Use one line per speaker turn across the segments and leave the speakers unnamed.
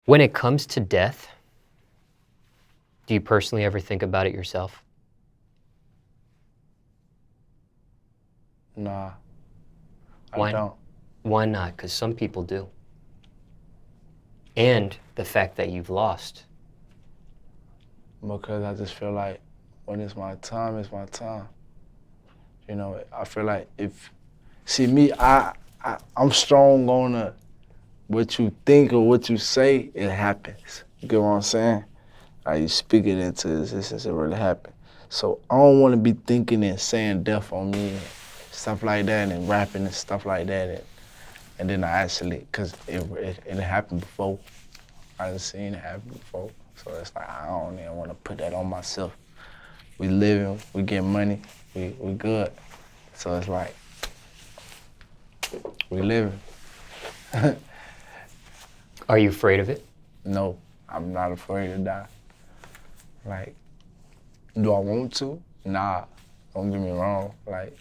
When it comes to death, do you personally ever think about it yourself?
Nah,
Why?
I don't.
Why not? Because some people do. And the fact that you've lost.
Because I just feel like when it's my time, it's my time. You know, I feel like see me, I'm strong on what you think or what you say, it happens. You get what I'm saying? Like you speak it into existence, it really happened. So I don't want to be thinking and saying death on me and stuff like that and rapping and stuff like that. And then I actually, because it happened before. I done seen it happen before. So it's like, I don't even want to put that on myself. We living, we get money, we good. So it's like, we living.
Are you afraid of it?
No, I'm not afraid to die. Like, do I want to? Nah, don't get me wrong. Like,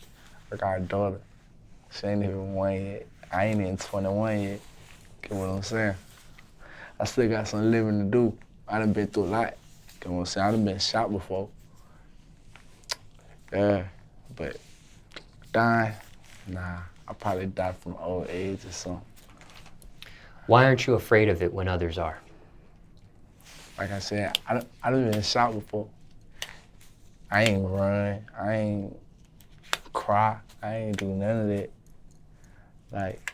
I got a daughter. She ain't even 1 yet. I ain't even 21 yet. Get what I'm saying? I still got some living to do. I done been through a lot. Get what I'm saying? I done been shot before. Yeah, but dying, nah. I probably die from old age or something.
Why aren't you afraid of it when others are?
Like I said, I done been shot before. I ain't run, I ain't cry, I ain't do none of that. Like,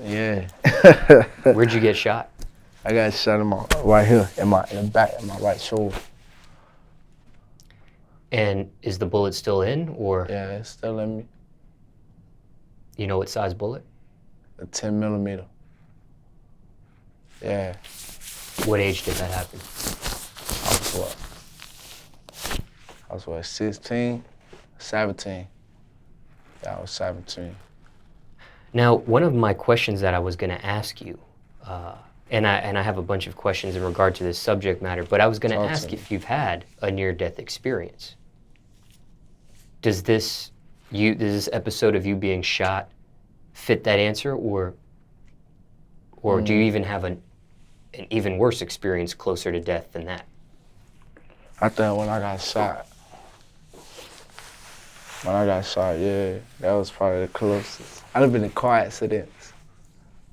yeah.
Where'd you get shot?
I got shot in my right here, in the back, in my right shoulder.
And is the bullet still in, or?
Yeah, it's still in me.
You know what size bullet?
A 10 millimeter. Yeah.
What age did that happen?
I was what, 16, 17. Yeah, I was 17.
Now, one of my questions that I was going to ask you, and I have a bunch of questions in regard to this subject matter, but I was going to ask if you've had a near-death experience. Does this episode of you being shot fit that answer, or do you even have an even worse experience closer to death than that?
I think when I got shot, yeah, that was probably the closest. I done been in car accidents.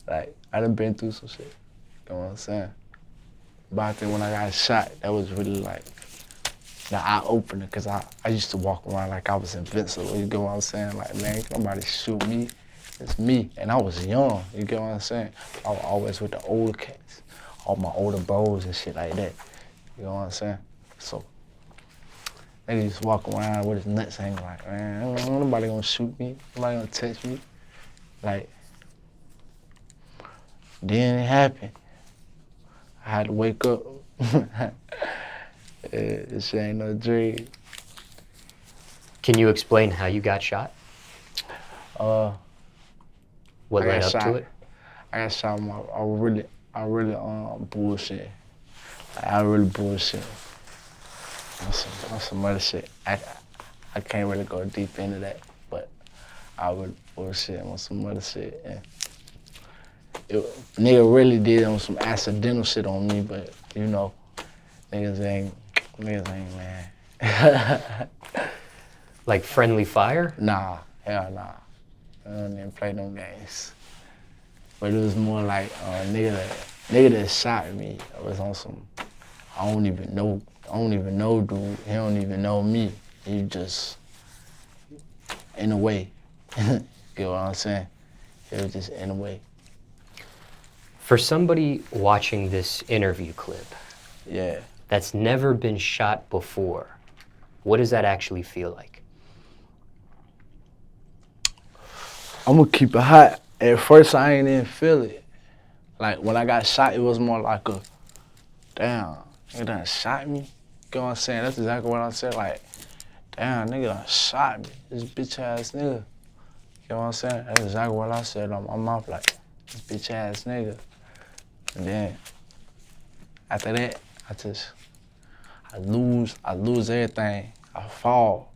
Like, I done been through some shit. You know what I'm saying? But I think when I got shot, that was really like the eye-opener, because I used to walk around like I was invincible. You get what I'm saying? Like, man, ain't nobody shoot me. It's me. And I was young. You get what I'm saying? I was always with the older cats, all my older bros and shit like that. You know what I'm saying? So, nigga just walk around with his nuts hanging like, man, ain't nobody gonna shoot me. Nobody gonna touch me. Like, then it happened. I had to wake up. This shit ain't no dream.
Can you explain how you got shot? What led up to it?
I got shot. I really bullshit. I really bullshit. On some other shit. I can't really go deep into that, but I really bullshit on some other shit. And nigga really did on some accidental shit on me, but you know, niggas ain't man.
Like friendly fire?
Nah, hell nah. I don't even play no games. But it was more like nigga that shot me was on some, I don't even know dude. He don't even know me. He just, in a way. Get what I'm saying? It was just in a way.
For somebody watching this interview clip,
yeah,
that's never been shot before, what does that actually feel like?
I'm gonna keep it hot. At first, I ain't even feel it. Like, when I got shot, it was more like a, damn, nigga done shot me? You know what I'm saying? That's exactly what I said. Like, damn, nigga done shot me. This bitch ass nigga. You know what I'm saying? That's exactly what I said on my mouth. Like, this bitch ass nigga. And then, after that, I lose everything. I fall.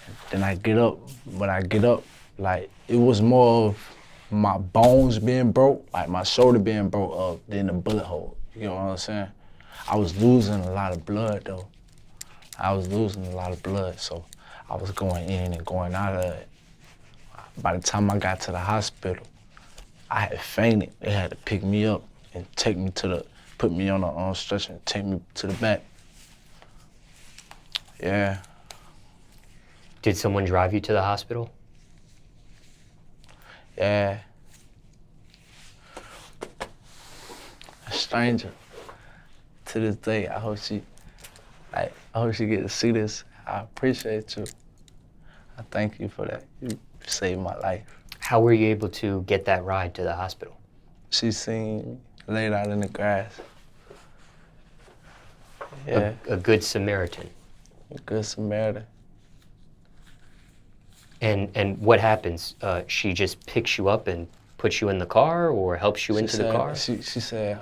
And then I get up. When I get up, like, it was more of my bones being broke, like my shoulder being broke, than the bullet hole. You know what I'm saying? I was losing a lot of blood though. I was losing a lot of blood, so I was going in and going out of it. By the time I got to the hospital, I had fainted. They had to pick me up and put me on a stretcher and take me to the back. Yeah.
Did someone drive you to the hospital?
Yeah. A stranger. To this day, I hope she get to see this. I appreciate you. I thank you for that. You saved my life.
How were you able to get that ride to the hospital?
She seen me laid out in the grass. Yeah.
A good Samaritan.
A good Samaritan.
And what happens? She just picks you up and puts you in the car, or helps you into the car?
She said,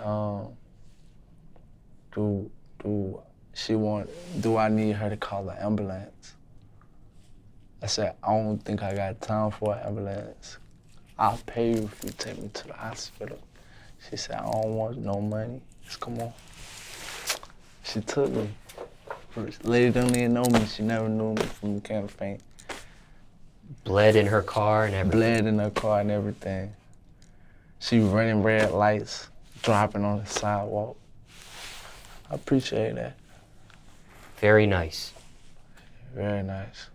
do I need her to call an ambulance? I said, I don't think I got time for an ambulance. I'll pay you if you take me to the hospital. She said, I don't want no money. Just come on. She took me. Lady don't even know me. She never knew me from the campaign.
Bled in her car and everything?
Bled in her car and everything. She running red lights, dropping on the sidewalk. I appreciate that.
Very nice.
Very nice.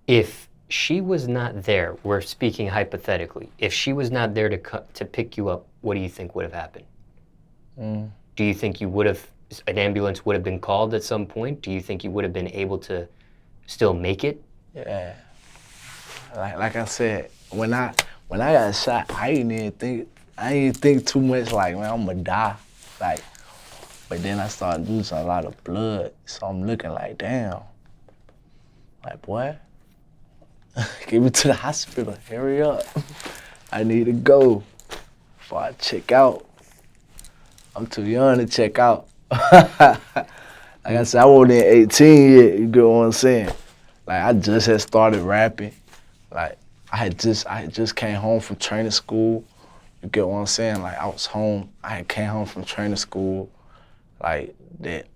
If she was not there, we're speaking hypothetically, if she was not there to pick you up, what do you think would have happened? Do you think an ambulance would have been called at some point? Do you think you would have been able to still make it?
Yeah. Like I said, when I got shot, I didn't even think too much like, man, I'm gonna die. Like, but then I started losing a lot of blood, so I'm looking like, damn. Like, boy, get me to the hospital, hurry up. I need to go before I check out. I'm too young to check out. Like I said, I wasn't 18 yet, you get what I'm saying? Like, I just had started rapping. Like, I had just came home from training school. You get what I'm saying? Like, I was home. I had came home from training school, like, that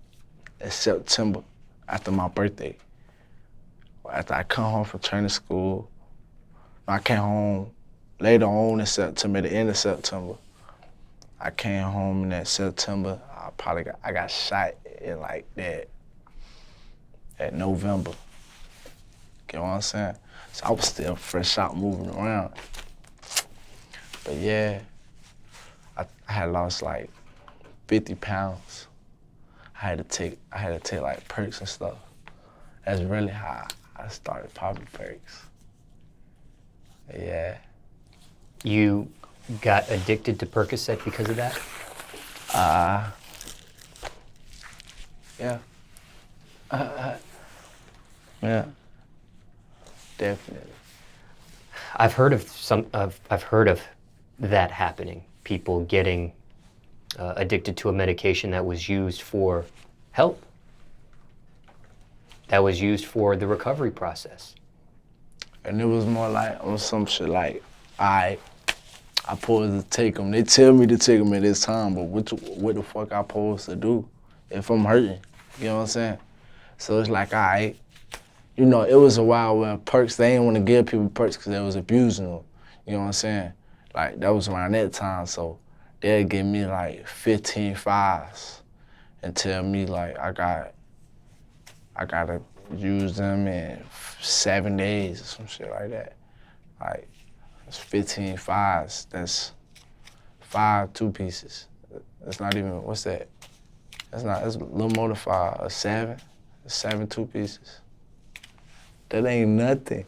September, after my birthday. After I come home from training school, I came home later on in September, the end of September. I came home in that September. I got shot in like that November. Get what I'm saying? So I was still fresh out moving around. But yeah, I had lost like 50 pounds. I had to take like perks and stuff. That's really how I started popping perks. Yeah.
You got addicted to Percocet because of that?
Yeah. Yeah. Definitely.
I've heard of that happening. People getting addicted to a medication that was used for help. That was used for the recovery process.
And it was more like on some shit like, I supposed to take them. They tell me to take them at this time, but what the fuck I supposed to do if I'm hurting? You know what I'm saying? So it's like, you know, it was a while when perks, they didn't want to give people perks because they was abusing them. You know what I'm saying? Like, that was around that time, so they'd give me like 15 fives and tell me like I gotta use them in 7 days or some shit like that. Like, it's 15 fives, that's 5 2-pieces. That's not even, what's that? That's a little more than 5, a 7, 7 2-pieces. That ain't nothing.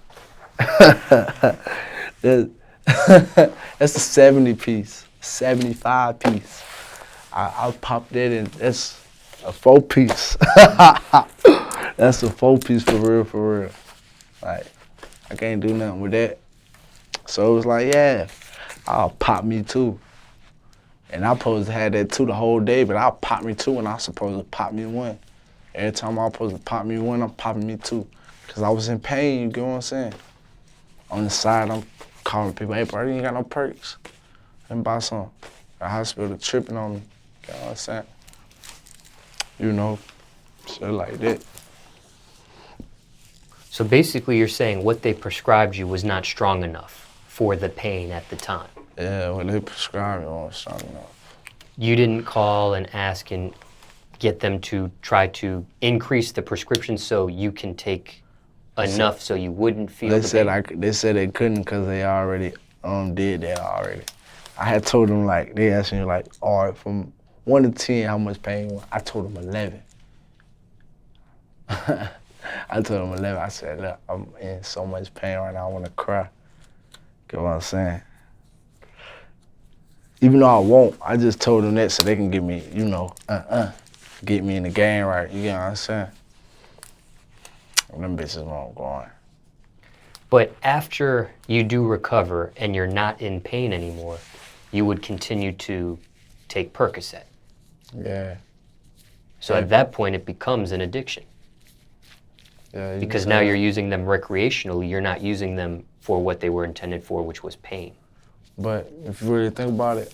That's a 70-piece, 75-piece. I'll pop that in, that's a 4-piece. That's a 4-piece for real. Like, I can't do nothing with that. So it was like, yeah, I'll pop me too. And I'm supposed to have that too the whole day, but I'll pop me two and I'm supposed to pop me one. Every time I'm supposed to pop me one, I'm popping me two. Cause I was in pain, you get what I'm saying? On the side, calling people, hey, bro, you ain't got no perks. Let me buy some. The hospital tripping on me. You know what I'm saying? You know, shit like that.
So basically you're saying what they prescribed you was not strong enough for the pain at the time.
Yeah, what they prescribed me wasn't strong enough.
You didn't call and ask and get them to try to increase the prescription so you can take enough so you wouldn't feel the pain?
They said they couldn't because they already did that already. I had told them, like, they asked me, like, all right, from 1 to 10, how much pain you want? I told them 11. I told them 11. I said, look, I'm in so much pain right now, I want to cry. Get what I'm saying? Even though I won't, I just told them that so they can get me, you know, get me in the game right. You get what I'm saying? And them bitches won't go on.
But after you do recover and you're not in pain anymore, you would continue to take Percocet.
Yeah.
So at that point, it becomes an addiction.
Yeah.
Because now you're using them recreationally, you're not using them for what they were intended for, which was pain.
But if you really think about it,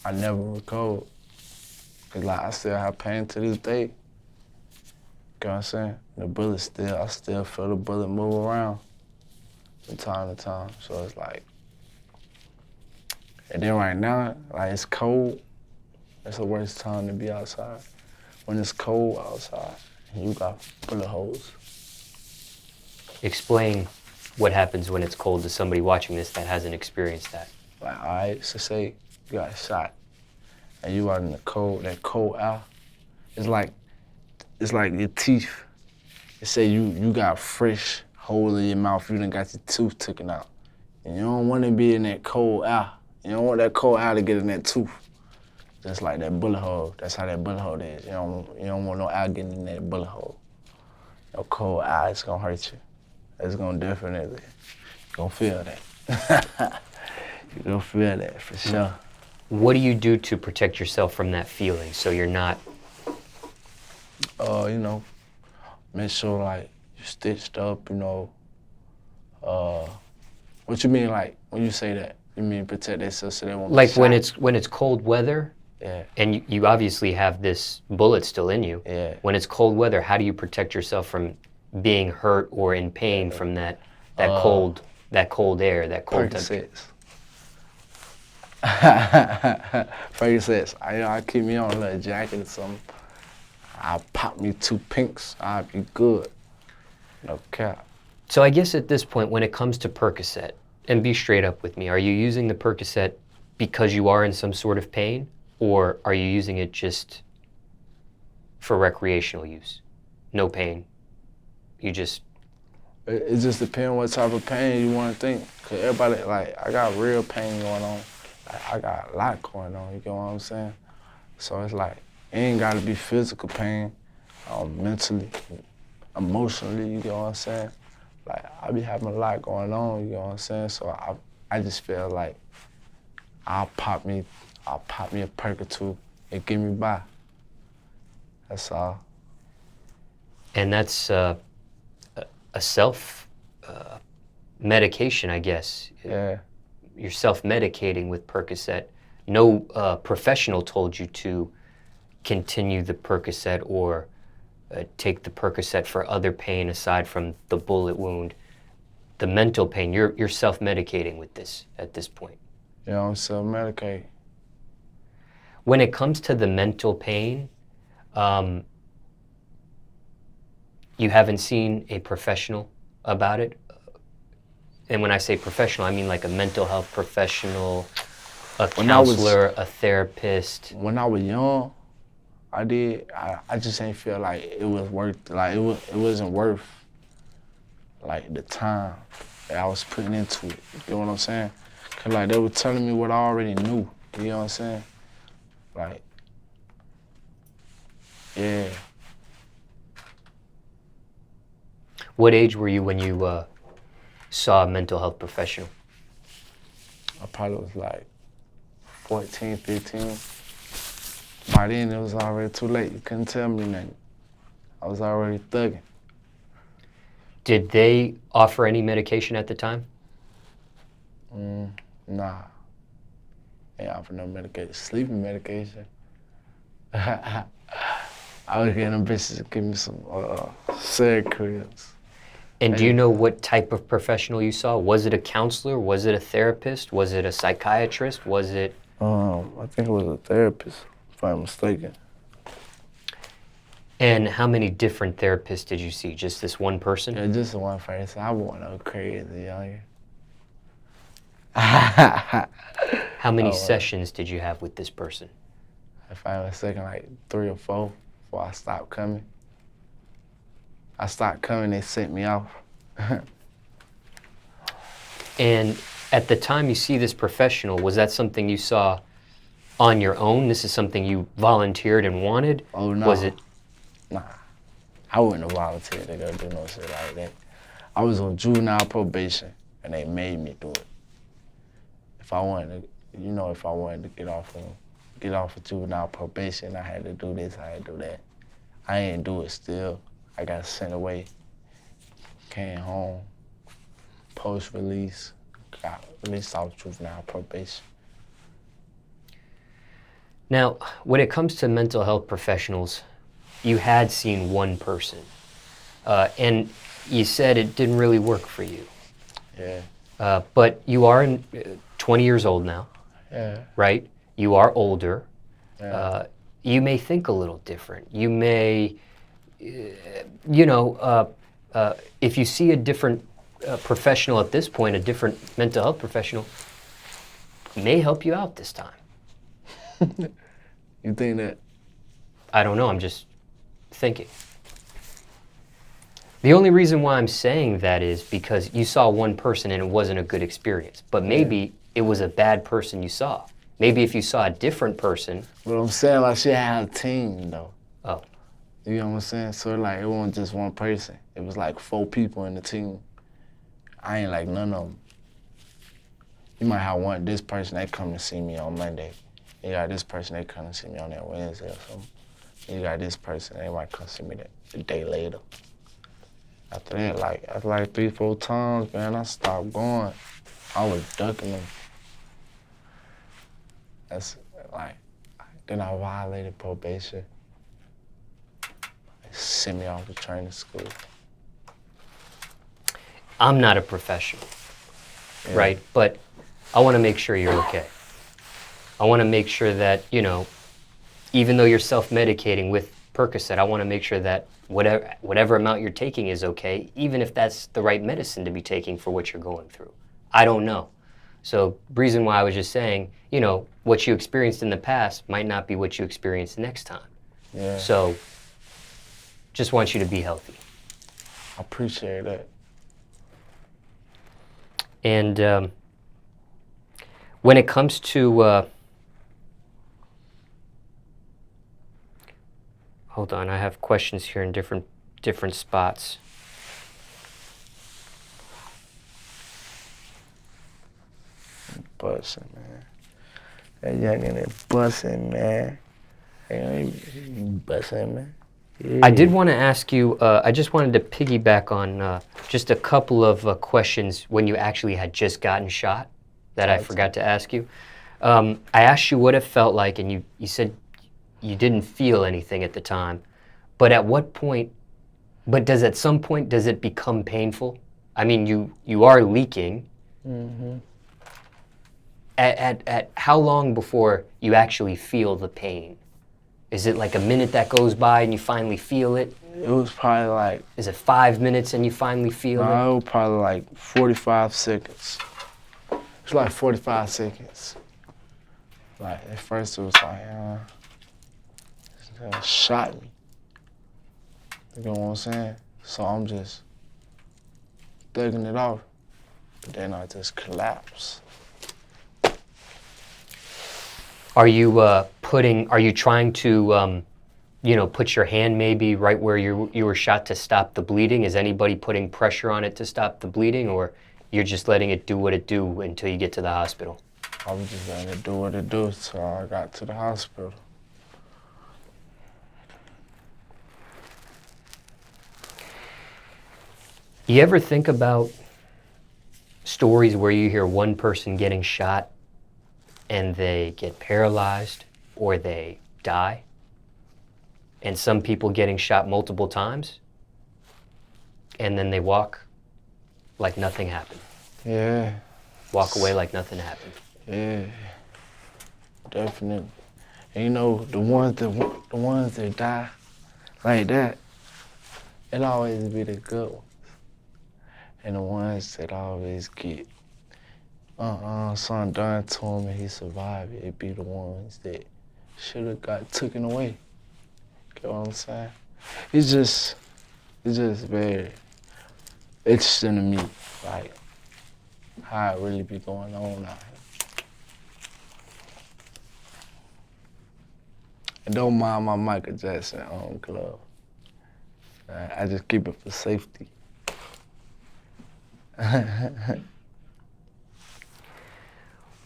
I never recovered. Cause like I still have pain to this day. You know what I'm saying? The bullet I still feel the bullet move around from time to time. So it's like, and then right now, like it's cold. That's the worst time to be outside. When it's cold outside, and you got bullet holes.
Explain what happens when it's cold to somebody watching this that hasn't experienced that.
Like, all right, so say you got shot, and you out in the cold, that cold air. It's like your teeth. They say you got fresh hole in your mouth. You done got your tooth taken out, and you don't want to be in that cold air. You don't want that cold air to get in that tooth. Just like that bullet hole. That's how that bullet hole is. You don't want no air getting in that bullet hole. No cold air, it's gonna hurt you. It's gonna definitely, you're gonna feel that. You're gonna feel that for sure.
What do you do to protect yourself from that feeling so you're not?
You know, make sure like you stitched up, you know. What you mean, like, when you say that? You mean protect themselves so they won't
Like
get shot?
when it's cold weather,
Yeah.
and you obviously have this bullet still in you.
Yeah.
When it's cold weather, how do you protect yourself from being hurt or in pain from that cold air, that cold temperature?
Percocets. I keep me on a little jacket or something. I'll pop me 2 pinks. I'll be good. No cap.
So I guess at this point, when it comes to Percocet, and be straight up with me, are you using the Percocet because you are in some sort of pain, or are you using it just for recreational use? No pain. You just...
It just depends what type of pain you want to think. Cause everybody, like, I got real pain going on. Like, I got a lot going on, you get what I'm saying? So it's like, it ain't gotta be physical pain, mentally, emotionally, you get what I'm saying? Like, I be having a lot going on, you get what I'm saying? So I just feel like I'll pop me a perk or two and get me by. That's all.
And that's a self medication, I guess.
Yeah.
You're self-medicating with Percocet. No professional told you to continue the Percocet or take the Percocet for other pain aside from the bullet wound. The mental pain, you're self-medicating with this at this point.
Yeah, I'm self-medicating.
When it comes to the mental pain, you haven't seen a professional about it? And when I say professional, I mean like a mental health professional, a counselor, a therapist.
When I was young, I just ain't feel like it was worth, like it wasn't worth like the time that I was putting into it. You know what I'm saying? Cause like they were telling me what I already knew. You know what I'm saying? Like, yeah.
What age were you when you saw a mental health professional?
I probably was like 14, 15. By then, it was already too late. You couldn't tell me nothing. I was already thugging.
Did they offer any medication at the time?
Nah. Ain't offer no medication. Sleeping medication. I was getting them bitches to give me some Seroquels.
And do you know what type of professional you saw? Was it a counselor? Was it a therapist? Was it a psychiatrist? Was it?
I think it was a therapist, if I'm mistaken.
And how many different therapists did you see? Just this one person?
Yeah, just one person. I wasn't no crazy young.
How many sessions did you have with this person?
If I'm mistaken, like 3 or 4 before I stopped coming. I stopped coming, they sent me off.
And at the time you see this professional, was that something you saw on your own? This is something you volunteered and wanted?
Oh, no.
Was it?
Nah. I wouldn't have volunteered to go do no shit like that. I was on juvenile probation, and they made me do it. If I wanted to get off of juvenile probation, I had to do this, I had to do that. I ain't do it still. I got sent away, came home, post-release, got released off juvenile probation.
Now, when it comes to mental health professionals, you had seen one person, and you said it didn't really work for you.
Yeah.
But you are 20 years old now,
Yeah.
right? You are older.
Yeah.
You may think a little different. You may, if you see a different professional at this point, a different mental health professional, may help you out this time.
You think that?
I don't know, I'm just thinking. The only reason why I'm saying that is because you saw one person and it wasn't a good experience, but maybe it was a bad person you saw. Maybe if you saw a different person.
But I'm saying, like, she had a team, though.
Oh.
You know what I'm saying? So, like, it wasn't just one person. It was, like, 4 people in the team. I ain't like none of them. You might have this person, they come to see me on Monday. You got this person, they come to see me on that Wednesday or something. You got this person, they might come see me the day later. After that, after like 3, 4 times, man, I stopped going. I was ducking them. That's like, then I violated probation. They sent me off to training school.
I'm not a professional, right? But I want to make sure you're okay. I want to make sure that, even though you're self-medicating with Percocet, I want to make sure that whatever amount you're taking is okay, even if that's the right medicine to be taking for what you're going through. I don't know. So reason why I was just saying, what you experienced in the past might not be what you experience next time.
Yeah.
So just want you to be healthy.
I appreciate that.
And when it comes to, hold on, I have questions here in different spots.
Bussin', man. That youngin' is bussin', man. He bussin', man. Yeah.
I did want to ask you, I just wanted to piggyback on just a couple of questions when you actually had just gotten shot that I forgot to ask you. I asked you what it felt like, and you said you didn't feel anything at the time. But at what point, at some point, does it become painful? I mean, you are leaking.
Mm-hmm.
At how long before you actually feel the pain? Is it like a minute that goes by and you finally feel it?
It was probably like...
Is it 5 minutes and you finally feel it?
No, it was probably like 45 seconds. It's like 45 seconds. Like, at first it was like, it shot me. You know what I'm saying? So I'm just thugging it off. But then I just collapsed.
Are you trying to, put your hand maybe right where you were shot to stop the bleeding? Is anybody putting pressure on it to stop the bleeding, or you're just letting it do what it do until you get to the hospital?
I was just letting it do what it do till I got to the hospital.
You ever think about stories where you hear one person getting shot and they get paralyzed or they die, and some people getting shot multiple times and then they walk like nothing happened.
Yeah.
Walk away like nothing happened.
Yeah, definitely. And you know, the ones that die like that, it'll always be the good ones. And the ones that always get something done to him and he survived, it be the ones that should have got taken away. Get what I'm saying? It's just very interesting to me, like, how it really be going on out here. And don't mind my Michael Jackson glove. I just keep it for safety.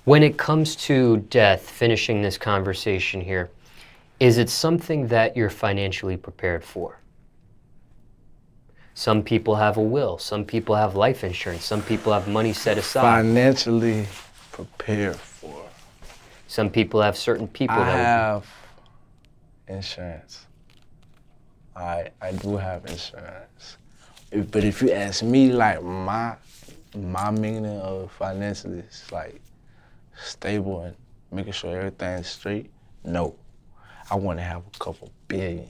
When it comes to death, finishing this conversation here, is it something that you're financially prepared for? Some people have a will, some people have life insurance, some people have money set aside.
Financially prepared for.
Some people have certain people
I have insurance. I do have insurance. But if you ask me, like, my meaning of financially is like stable and making sure everything's straight, no. I want to have a couple billion.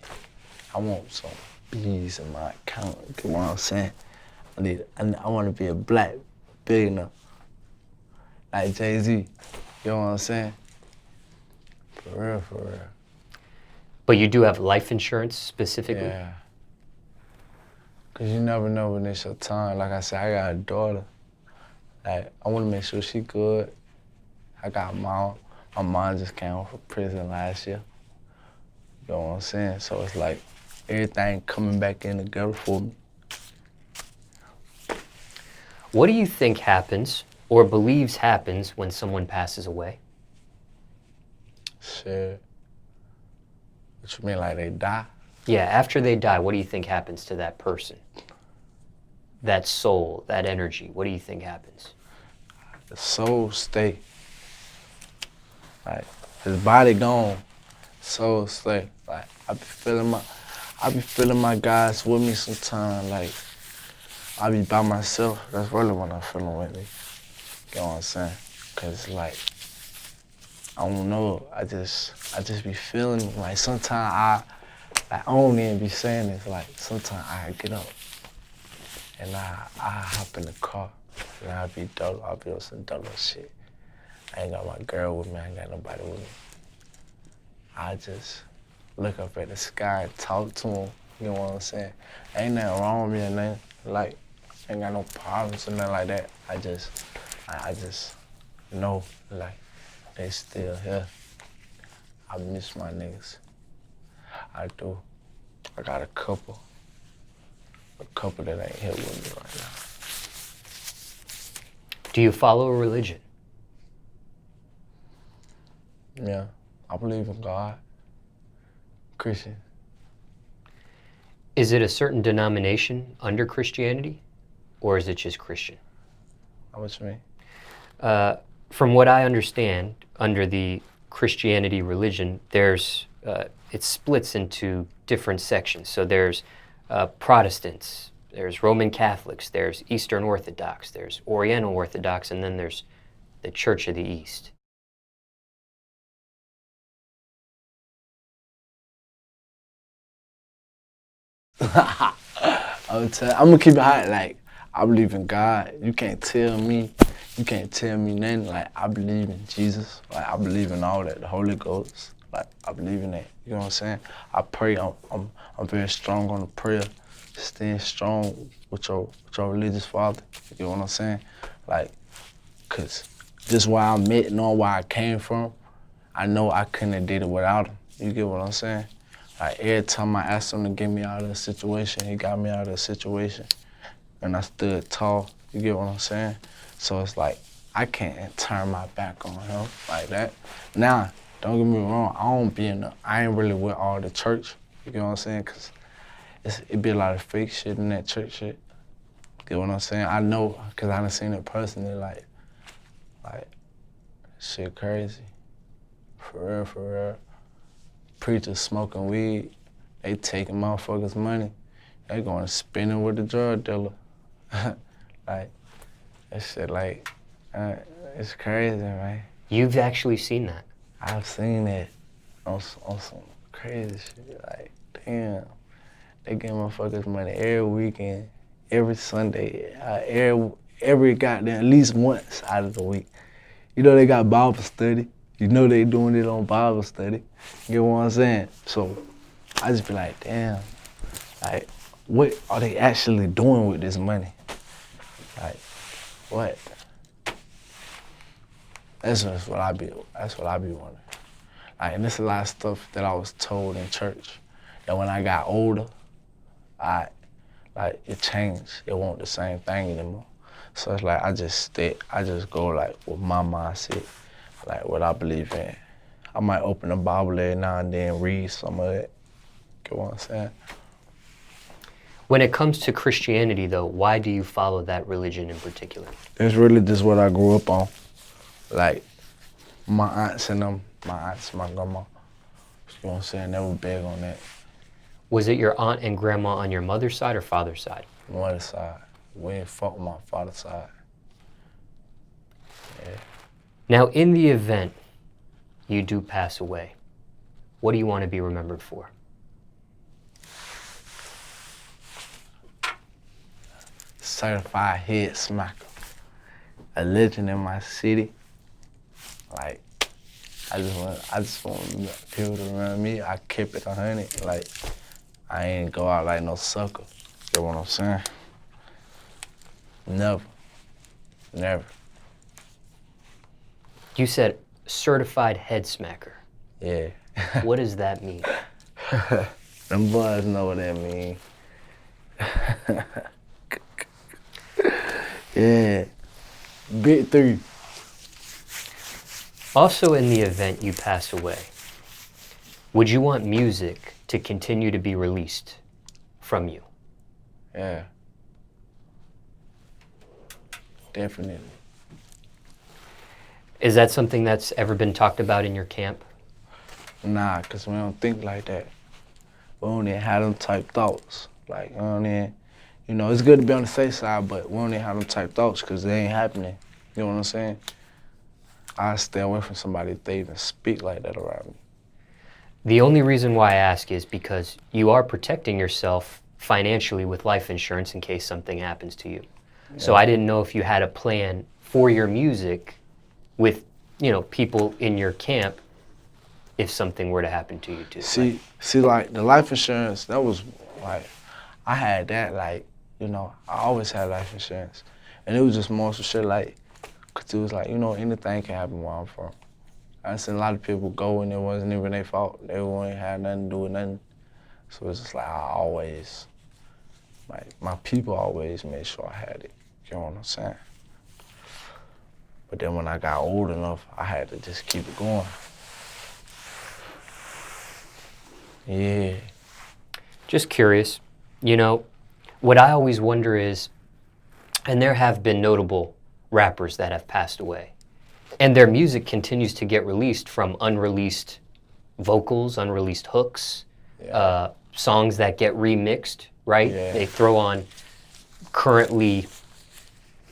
I want some B's in my account, you get what I'm saying? I want to be a black billionaire, like Jay-Z, you know what I'm saying? For real, for real.
But you do have life insurance specifically?
Yeah. Cause you never know when it's your time. Like I said, I got a daughter. Like, I want to make sure she good. I got a mom. My mom just came home from prison last year. You know what I'm saying? So it's like everything coming back in together for me.
What do you think happens or believes happens when someone passes away?
Shit. What you mean, like they die?
Yeah, after they die, what do you think happens to that person? That soul, that energy, what do you think happens?
The soul stay. Like, his body gone, soul stay. Like, I be feeling my guys with me sometimes. Like, I be by myself. That's really when I'm feeling with me. You know what I'm saying? Cause like, I don't know. I just be feeling like sometimes I don't even be saying this. Like sometimes I get up and I hop in the car and I'll be on some dolo shit. I ain't got my girl with me. I ain't got nobody with me. I just look up at the sky and talk to him. You know what I'm saying? Ain't nothing wrong with me or nothing. Like, ain't got no problems or nothing like that. I just know, like, they still here. I miss my niggas. I do. I got a couple that ain't here with me right now.
Do you follow a religion?
Yeah, I believe in God. Christian.
Is it a certain denomination under Christianity, or is it just Christian?
What you mean?
From what I understand, under the Christianity religion, there's it splits into different sections. So there's Protestants, there's Roman Catholics, there's Eastern Orthodox, there's Oriental Orthodox, and then there's the Church of the East.
I'm gonna keep it hot. Like, I believe in God. You can't tell me nothing. Like, I believe in Jesus. Like, I believe in all that, the Holy Ghost. Like, I believe in that. You know what I'm saying? I pray. I'm very strong on the prayer. Staying strong with your religious father. You know what I'm saying? Like, cause just where I'm at, knowing where I came from, I know I couldn't have did it without him. You get what I'm saying? Like, every time I asked him to get me out of a situation, he got me out of a situation. And I stood tall, you get what I'm saying? So it's like, I can't turn my back on him like that. Now, don't get me wrong, I ain't really with all the church, you get what I'm saying? Cause it be a lot of fake shit in that church shit. Get what I'm saying? I know, cause I done seen it personally. Like shit crazy. For real. Preachers smoking weed, they taking motherfuckers' money. They going spinning with the drug dealer. Like, that shit like, it's crazy, man.
You've actually seen that?
I've seen it on some crazy shit. Like, damn, they give motherfuckers money every weekend, every Sunday, every goddamn, at least once out of the week. You know they got Bible study. You know they doing it on Bible study. You get what I'm saying? So I just be like, damn, like, what are they actually doing with this money? Like, what? That's what I be wondering. Like, and there's a lot of stuff that I was told in church that when I got older, it changed. It wasn't the same thing anymore. So it's like I just go like with my mindset, like what I believe in. I might open the Bible every now and then, read some of it. Get what I'm saying?
When it comes to Christianity, though, why do you follow that religion in particular?
It's really just what I grew up on. Like, my aunts, my grandma, you know what I'm saying, they were big on that.
Was it your aunt and grandma on your mother's side or father's side?
Mother's side. We ain't fuck with my father's side. Yeah.
Now, in the event you do pass away, what do you want to be remembered for?
Certified head smacker. A legend in my city. Like, I just want people to remember me. I kept it 100. Like, I ain't go out like no sucker. You know what I'm saying? Never.
You said certified head smacker.
Yeah.
What does that mean?
Them boys know what that mean. Yeah. Big 3.
Also, in the event you pass away, would you want music to continue to be released from you?
Yeah. Definitely.
Is that something that's ever been talked about in your camp?
Nah, because we don't think like that. We don't even have them type thoughts. Like, we don't even, you know, it's good to be on the safe side, but we don't even have them type thoughts because they ain't happening. You know what I'm saying? I stay away from somebody if they even speak like that around me.
The only reason why I ask is because you are protecting yourself financially with life insurance in case something happens to you. Yeah. So I didn't know if you had a plan for your music with, you know, people in your camp if something were to happen to you too.
See, like the life insurance, that was like, I had that, like, you know, I always had life insurance. And it was just more some shit like, cause it was like, you know, anything can happen where I'm from. I seen a lot of people go and it wasn't even their fault. They wouldn't have nothing to do with nothing. So it's just like I always, like my people always made sure I had it. You know what I'm saying? But then when I got old enough, I had to just keep it going. Yeah.
Just curious, you know, what I always wonder is, and there have been notable rappers that have passed away, and their music continues to get released from unreleased vocals, unreleased hooks, yeah. Songs that get remixed, right? Yeah. They throw on currently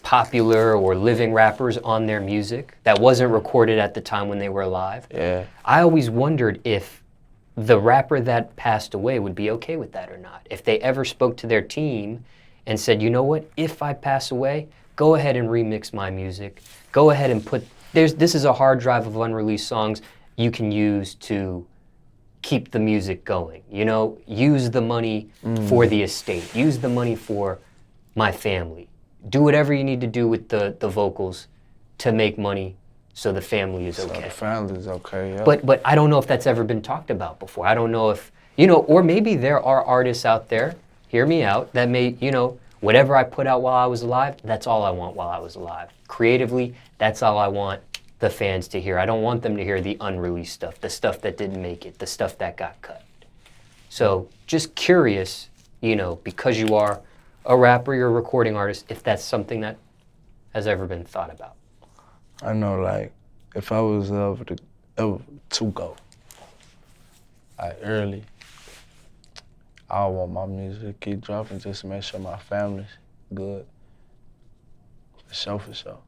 popular or living rappers on their music that wasn't recorded at the time when they were alive.
Yeah.
I always wondered if the rapper that passed away would be okay with that or not. If they ever spoke to their team and said, you know what, if I pass away, go ahead and remix my music. Go ahead and put, this is a hard drive of unreleased songs you can use to keep the music going. You know, use the money for the estate. Use the money for my family. Do whatever you need to do with the vocals to make money so the family is okay.
So the family is okay, yeah.
But I don't know if that's ever been talked about before. I don't know if, you know, or maybe there are artists out there, hear me out, that may, you know, whatever I put out while I was alive, that's all I want while I was alive. Creatively, that's all I want the fans to hear. I don't want them to hear the unreleased stuff, the stuff that didn't make it, the stuff that got cut. So just curious, you know, because you are a rapper, you're a recording artist, if that's something that has ever been thought about?
I know, like, if I was ever to go, like, early, I want my music to keep dropping just to make sure my family's good. For sure, for sure.